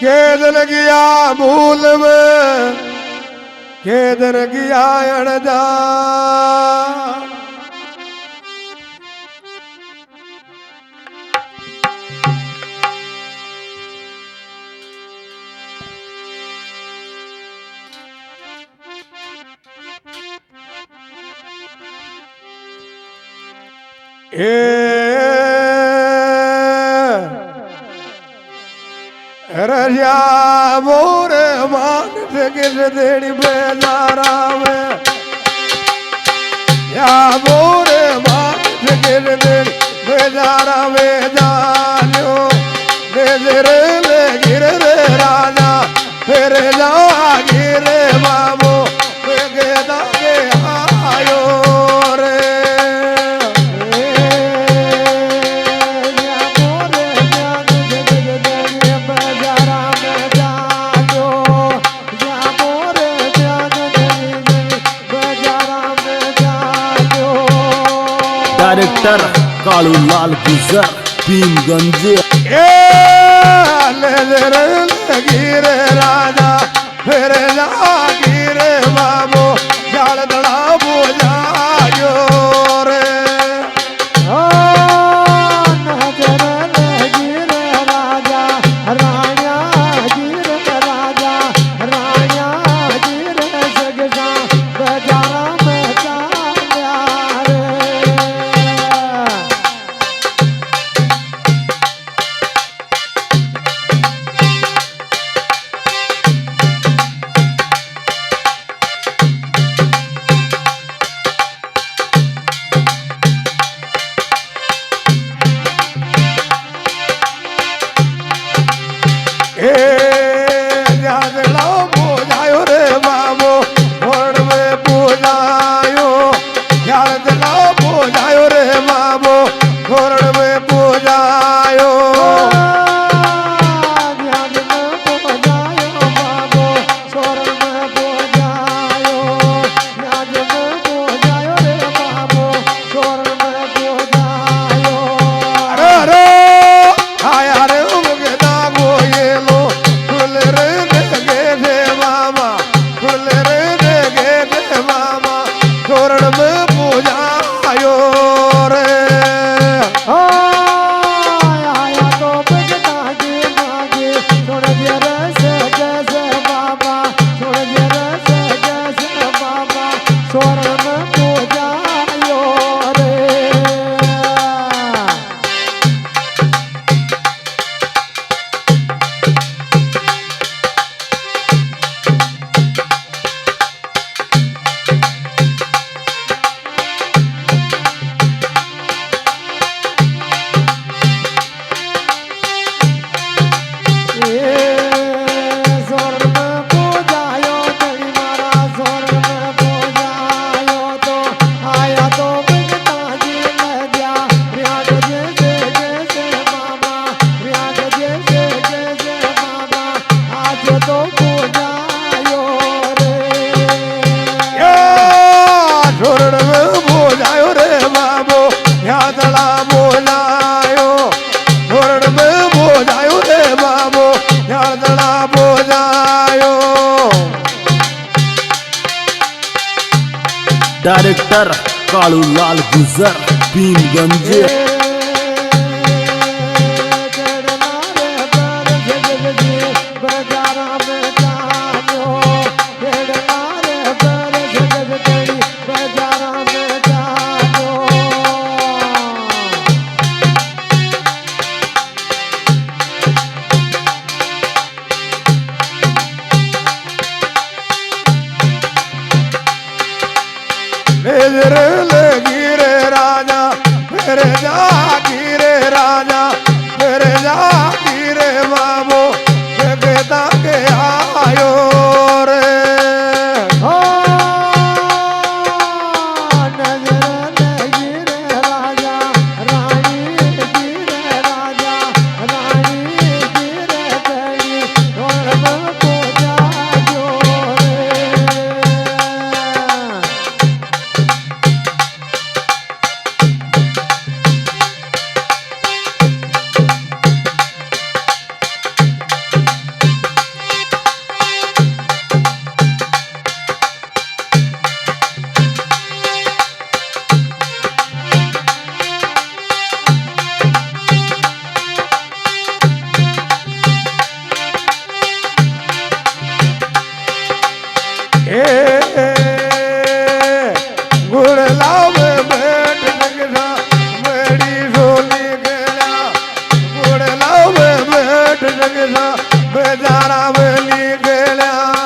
केदन गया भूल में केदन गया अणजा रजा मोर मान किस देड़ी बेजारा में या मोर मान किस देड़ी बेजारा में जानो नजर ले गिर रे राजा फिर जा गिर बाबू के दागे आयो रे डायरेक्टर कालू लाल गुजर भीमगंज गिर राजा फिर गिर बाबू जाल दड़ा बुझायो रे गिर राजा राणा गिर राजा राणा गिर जगजा बजारा में चाल्या रे डायरेक्टर कालू लाल गुजर भीमगंज गिर राजा फिर जा બજારા વેલી ગેલા